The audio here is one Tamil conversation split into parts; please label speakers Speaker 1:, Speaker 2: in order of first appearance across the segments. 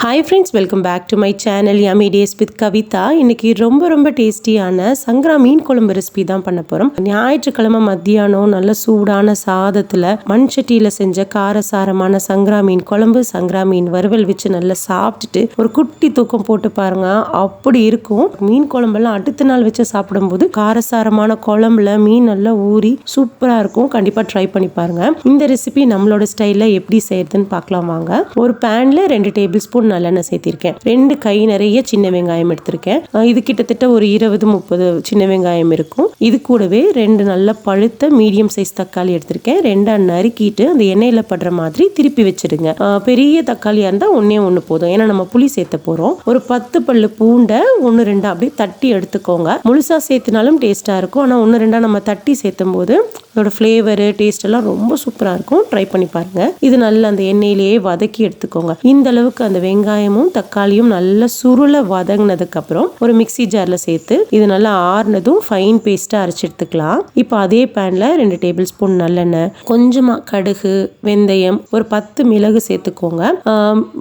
Speaker 1: Hi friends, welcome back to my channel Yummy Days with Kavita. இன்னைக்கு ரொம்ப டேஸ்டியான சங்கரா மீன் குழம்பு ரெசிபி தான் பண்ண போறோம். ஞாயிற்றுக்கிழமை மத்தியானம் நல்ல சூடான சாதத்துல மண் சட்டியில செஞ்ச காரசாரமான சங்கரா மீன் குழம்பு, சங்கரா மீன் வறுவல் வச்சு நல்லா சாப்பிட்டுட்டு ஒரு குட்டி தூக்கம் போட்டு பாருங்க. அப்படி இருக்கும். மீன் குழம்பெல்லாம் அடுத்த நாள் வச்சு சாப்பிடும்போது காரசாரமான குழம்புல மீன் நல்லா ஊறி சூப்பரா இருக்கும். கண்டிப்பா ட்ரை பண்ணி பாருங்க. இந்த ரெசிபி நம்மளோட ஸ்டைல்ல எப்படி செய்யறதுன்னு பார்க்கலாம் வாங்க. ஒரு பேன்ல 2 டேபிள் ஸ்பூன் நல்லெண்ணெய் சேர்த்திருக்கேன். 2 கை நிறைய சின்ன வெங்காயம் எடுத்திருக்கேன். இது கிட்டத்தட்ட ஒரு 20-30 சின்ன வெங்காயம் இருக்கும். இது கூடவே 2 நல்ல பழுத்த மீடியம் சைஸ் தக்காளி எடுத்திருக்கேன். 2 நறுக்கிட்டு அந்த எண்ணெயில படுற மாதிரி திருப்பி வச்சிடுங்க. பெரிய தக்காளியா இருந்தா ஒண்ணு போதும், ஏன்னா நம்ம புளி சேர்த்த போறோம். ஒரு 10 பல்லு பூண்டை 1-2 அப்படியே தட்டி எடுத்துக்கோங்க. முழுசா சேர்த்தினாலும் டேஸ்டா இருக்கும். ஆனா 1-2 நம்ம தட்டி சேர்த்தும் போது அதோட ஃப்ளேவர் டேஸ்ட் எல்லாம் ரொம்ப சூப்பரா இருக்கும். ட்ரை பண்ணி பாருங்க. இது நல்லா அந்த எண்ணெயிலேயே வதக்கி எடுத்துக்கோங்க. இந்த அளவுக்கு அந்த வெங்காயமும் தக்காளியும் நல்லா சுருள வதங்கினதுக்கு அப்புறம் ஒரு மிக்ஸி ஜார்ல சேர்த்து இது நல்லா ஆறுனதும் ஃபைன் பேஸ்டா அரைச்சு எடுத்துக்கலாம். இப்போ அதே பேன்ல 2 டேபிள் ஸ்பூன் நல்லெண்ணெய், கொஞ்சமா கடுகு, வெந்தயம், ஒரு 10 மிளகு சேர்த்துக்கோங்க.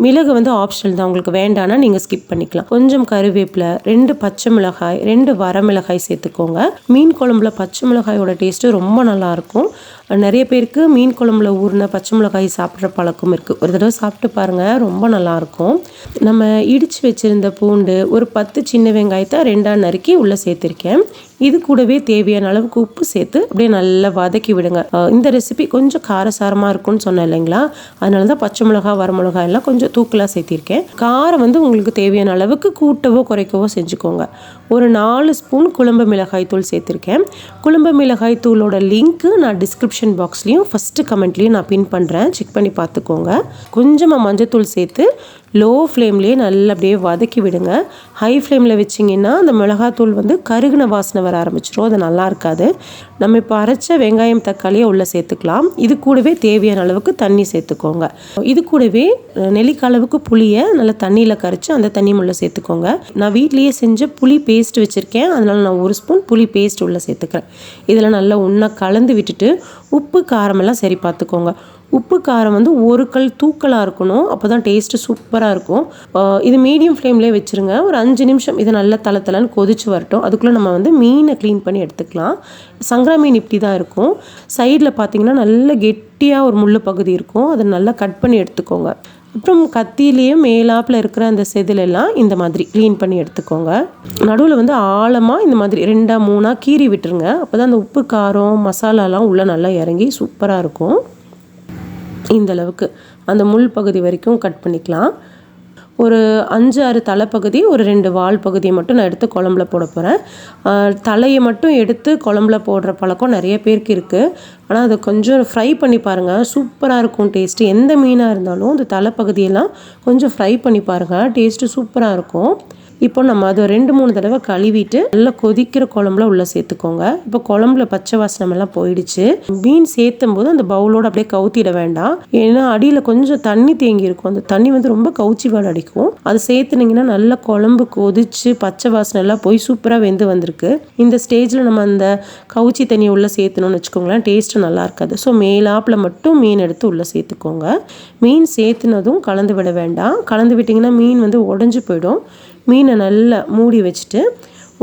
Speaker 1: மிளகு வந்து ஆப்ஷனல் தான், உங்களுக்கு வேண்டாம்னா நீங்க ஸ்கிப் பண்ணிக்கலாம். கொஞ்சம் கருவேப்பிலை, 2 பச்சை மிளகாய், 2 வரமிளகாய் சேர்த்துக்கோங்க. மீன் குழம்புல பச்சை மிளகாயோட டேஸ்ட் ரொம்ப நல்லா இருக்கும். நிறைய பேருக்கு மீன் குழம்புல ஊறின பச்சை மிளகாய் சாப்பிட்ற பழக்கம் இருக்குது. ஒரு தடவை சாப்பிட்டு பாருங்கள், ரொம்ப நல்லாயிருக்கும். நம்ம இடித்து வச்சுருந்த பூண்டு, ஒரு 10 சின்ன வெங்காயத்தை 2 நறுக்கி உள்ளே சேர்த்துருக்கேன். இது கூடவே தேவையான அளவுக்கு உப்பு சேர்த்து அப்படியே நல்லா வதக்கி விடுங்க. இந்த ரெசிபி கொஞ்சம் காரசாரமாக இருக்கும்னு சொன்னேன் இல்லைங்களா, அதனால தான் பச்சை மிளகாய் வரமிளகாய் எல்லாம் கொஞ்சம் தூக்கலாக சேர்த்திருக்கேன். காரம் வந்து உங்களுக்கு தேவையான அளவுக்கு கூட்டவோ குறைக்கவோ செஞ்சுக்கோங்க. ஒரு 4 ஸ்பூன் குழம்பு மிளகாய் தூள் சேர்த்துருக்கேன். குழம்பு மிளகாய் தூளோட லிங்க்கு நான் டிஸ்கிரிப்ஷன் பாக்ஸ்லையும் ஃபஸ்ட்டு கமெண்ட்லேயும் நான் பின் பண்ணுறேன், செக் பண்ணி பார்த்துக்கோங்க. கொஞ்சமாக மஞ்சத்தூள் சேர்த்து லோ ஃப்ளேம்லேயே நல்லா அப்படியே வதக்கி விடுங்க. ஹை ஃப்ளேமில் வச்சிங்கன்னா அந்த மிளகாத்தூள் வந்து கருகின வாசனை வர ஆரம்பிச்சிடும், அது நல்லா இருக்காது. நம்ம இப்போ அரைச்ச வெங்காயம் தக்காளியை உள்ளே சேர்த்துக்கலாம். இது கூடவே தேவையான அளவுக்கு தண்ணி சேர்த்துக்கோங்க. இது கூடவே நெல்லிக்காய் அளவுக்கு புளியை நல்லா தண்ணியில் கரைச்சி அந்த தண்ணி உள்ளே சேர்த்துக்கோங்க. நான் வீட்லேயே செஞ்ச புளி பேஸ்ட் வச்சுருக்கேன், அதனால நான் 1 ஸ்பூன் புளி பேஸ்ட் உள்ளே சேர்த்துக்கிறேன். இதில் நல்லா ஒன்றா கலந்து விட்டுட்டு உப்பு காரமெல்லாம் சரி பார்த்துக்கோங்க. உப்பு காரம் வந்து ஒரு கல் தூக்கலாக இருக்கணும், அப்போ தான் டேஸ்ட்டு சூப்பராக இருக்கும். இது மீடியம் ஃப்ளேம்லேயே வச்சுருங்க. ஒரு 5 நிமிஷம் இதை நல்லா தளன்னு கொதிச்சு வரட்டும். அதுக்குள்ளே நம்ம வந்து மீனை க்ளீன் பண்ணி எடுத்துக்கலாம். சங்கரா மீன் இப்படி தான் இருக்கும். சைடில் பார்த்தீங்கன்னா நல்ல கெட்டியாக ஒரு முள் பகுதி இருக்கும், அதை நல்லா கட் பண்ணி எடுத்துக்கோங்க. அப்புறம் கத்தியிலேயே மேலாப்பில் இருக்கிற அந்த செதிலெல்லாம் இந்த மாதிரி க்ளீன் பண்ணி எடுத்துக்கோங்க. நடுவில் வந்து ஆழமாக இந்த மாதிரி 2-3 கீறி விட்டுருங்க. அப்போ தான் அந்த உப்பு காரம் மசாலாலாம் உள்ளே நல்லா இறங்கி சூப்பராக இருக்கும். இந்த அளவுக்கு அந்த முள் பகுதி வரைக்கும் கட் பண்ணிக்கலாம். ஒரு 5-6 தலைப்பகுதி, ஒரு 2 வால் பகுதியை மட்டும் நான் எடுத்து குழம்புல போட போகிறேன். தலையை மட்டும் எடுத்து குழம்புல போடுற பழக்கம் நிறைய பேருக்கு இருக்குது. ஆனால் அதை கொஞ்சம் ஃப்ரை பண்ணி பாருங்கள், சூப்பராக இருக்கும் டேஸ்ட்டு. எந்த மீனாக இருந்தாலும் அந்த தலைப்பகுதியெல்லாம் கொஞ்சம் ஃப்ரை பண்ணி பாருங்கள், டேஸ்ட்டு சூப்பராக இருக்கும். இப்போ நம்ம அதை 2-3 தடவை கழுவிட்டு நல்லா கொதிக்கிற குழம்புல உள்ளே சேர்த்துக்கோங்க. இப்போ குழம்புல பச்சை வாசனமெல்லாம் போயிடுச்சு. மீன் சேர்த்தும் போது அந்த பவுலோடு அப்படியே கவுத்திட வேண்டாம், ஏன்னா அடியில் கொஞ்சம் தண்ணி தேங்கி இருக்கும். அந்த தண்ணி வந்து ரொம்ப கவுச்சி வாடை அடிக்கும். அதை சேர்த்துனீங்கன்னா நல்லா குழம்பு கொதிச்சு பச்சை வாசனை எல்லாம் போய் சூப்பராக வெந்து வந்திருக்கு. இந்த ஸ்டேஜில் நம்ம அந்த கவுச்சி தண்ணியை உள்ளே சேர்த்தணும்னு வச்சுக்கோங்களேன், டேஸ்ட்டு நல்லா இருக்காது. ஸோ மேலாப்பில் மட்டும் மீன் எடுத்து உள்ளே சேர்த்துக்கோங்க. மீன் சேர்த்துனதும் கலந்து விட வேண்டாம். கலந்து விட்டிங்கன்னா மீன் வந்து உடஞ்சி போயிடும். மீனை நல்லா மூடி வச்சுட்டு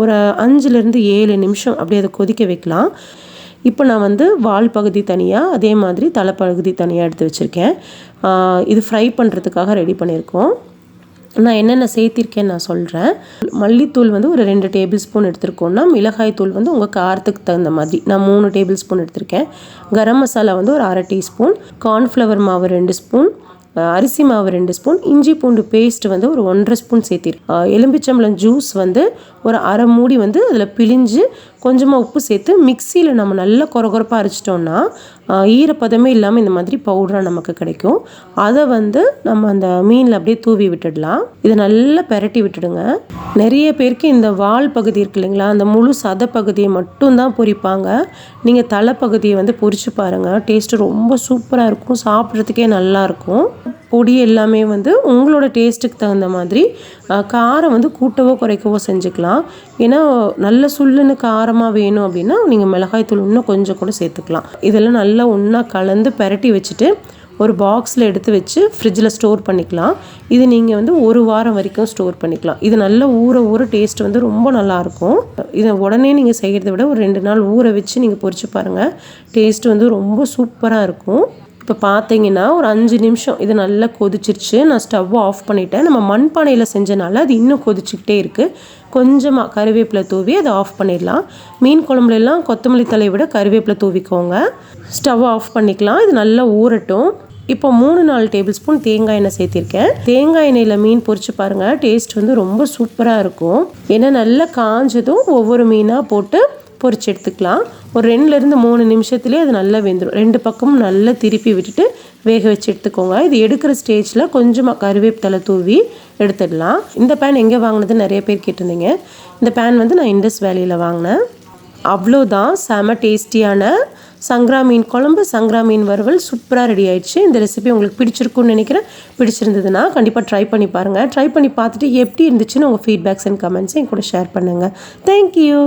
Speaker 1: ஒரு 5-7 நிமிஷம் அப்படியே அதை கொதிக்க வைக்கலாம். இப்போ நான் வந்து வால் பகுதி தனியாக, அதே மாதிரி தலைப்பகுதி தனியாக எடுத்து வச்சுருக்கேன். இது ஃப்ரை பண்ணுறதுக்காக ரெடி பண்ணியிருக்கோம். நான் என்னென்ன சேர்த்திருக்கேன்னு நான் சொல்கிறேன். மல்லித்தூள் வந்து ஒரு 2 டேபிள் ஸ்பூன் எடுத்துருக்கோன்னா, மிளகாய் தூள் வந்து உங்கள் காரத்துக்கு தகுந்த மாதிரி நான் 3 டேபிள் ஸ்பூன் எடுத்திருக்கேன். கரம் மசாலா வந்து ஒரு 1/2 டீஸ்பூன், கார்ன்ஃப்ளவர் மாவு 2 ஸ்பூன், அரிசி மாவு 2 ஸ்பூன், இஞ்சி பூண்டு பேஸ்ட் வந்து ஒரு 1.5 ஸ்பூன் சேர்த்திருக்கேன். எலும்பிச்சம்பழம் ஜூஸ் வந்து ஒரு 1/2 மூடி வந்து அதில் பிழிஞ்சு கொஞ்சமாக உப்பு சேர்த்து மிக்சியில் நம்ம நல்லா கொரகொரப்பாக அரைச்சிட்டோம்னா ஈரப்பதமே இல்லாமல் இந்த மாதிரி பவுடராக நமக்கு கிடைக்கும். அதை வந்து நம்ம அந்த மீனில் அப்படியே தூவி விட்டுடலாம். இதை நல்லா பெரட்டி விட்டுடுங்க. நிறைய பேருக்கு இந்த வால் பகுதி இருக்கு இல்லைங்களா, அந்த முழு சதை பகுதியை மட்டும்தான் பொரிப்பாங்க. நீங்கள் தலைப்பகுதியை வந்து பொரிச்சு பாருங்கள், டேஸ்ட்டு ரொம்ப சூப்பராக இருக்கும், சாப்பிட்றதுக்கே நல்லாயிருக்கும். பொடி எல்லாமே வந்து உங்களோட டேஸ்ட்டுக்கு தகுந்த மாதிரி காரம் வந்து கூட்டவோ குறைக்கவோ செஞ்சுக்கலாம். ஏன்னா நல்ல சுள்ளுன்னு காரமாக வேணும் அப்படின்னா நீங்கள் மிளகாய் தூள் இன்னும் கொஞ்சம் கூட சேர்த்துக்கலாம். இதெல்லாம் நல்லா ஒன்றா கலந்து பெரட்டி வச்சுட்டு ஒரு பாக்ஸில் எடுத்து வச்சு ஃப்ரிட்ஜில் ஸ்டோர் பண்ணிக்கலாம். இது நீங்கள் வந்து 1 வாரம் வரைக்கும் ஸ்டோர் பண்ணிக்கலாம். இது நல்லா ஊற டேஸ்ட் வந்து ரொம்ப நல்லாயிருக்கும். இதை உடனே நீங்கள் செய்கிறத விட ஒரு 2 நாள் ஊற வச்சு நீங்கள் பொரிச்சு பாருங்கள். டேஸ்ட் வந்து ரொம்ப சூப்பராக இருக்கும். இப்போ பார்த்தீங்கன்னா ஒரு 5 நிமிஷம் இது நல்லா கொதிச்சிருச்சு. நான் ஸ்டவ் ஆஃப் பண்ணிட்டேன். நம்ம மண்பானையில் செஞ்சனால அது இன்னும் கொதிச்சுக்கிட்டே இருக்குது. கொஞ்சமாக கருவேப்பிலை தூவி அதை ஆஃப் பண்ணிடலாம். மீன் குழம்புலாம் கொத்தமல்லி தலையை விட கருவேப்பிலை தூவிக்கோங்க. ஸ்டவ் ஆஃப் பண்ணிக்கலாம். இது நல்லா ஊறட்டும். இப்போ 3-4 டேபிள் ஸ்பூன் தேங்காய் எண்ணெய் சேர்த்திருக்கேன். தேங்காய் எண்ணெயில் மீன் பொரிச்சு பாருங்கள். டேஸ்ட் வந்து ரொம்ப சூப்பராக இருக்கும். ஏன்னா நல்லா காஞ்சதும் ஒவ்வொரு மீனாக போட்டு பொரிச்சு எடுத்துக்கலாம். ஒரு 2-3 நிமிஷத்துலேயே அது நல்லா வெந்துடும். 2 பக்கமும் நல்லா திருப்பி விட்டுட்டு வேக வச்சு எடுத்துக்கோங்க. இது எடுக்கிற ஸ்டேஜில் கொஞ்சமாக கருவேப்பிலை தூவி எடுத்துடலாம். இந்த பேன் எங்கே வாங்கினதுன்னு நிறைய பேர் கேட்டிருந்தீங்க. இந்த பேன் வந்து நான் இண்டஸ் வேலியில் வாங்கினேன். அவ்வளோதான், செம டேஸ்டியான சங்கரா மீன் குழம்பு, சங்கரா மீன் வறுவல் சூப்பராக ரெடி ஆயிடுச்சு. இந்த ரெசிபி உங்களுக்கு பிடிச்சிருக்குன்னு நினைக்கிறேன். பிடிச்சிருந்ததுன்னா கண்டிப்பாக ட்ரை பண்ணி பாருங்கள். ட்ரை பண்ணி பார்த்துட்டு எப்படி இருந்துச்சுன்னு உங்கள் ஃபீட்பேக்ஸ் அண்ட் கமெண்ட்ஸை என் கூட ஷேர் பண்ணுங்கள். தேங்க்யூ.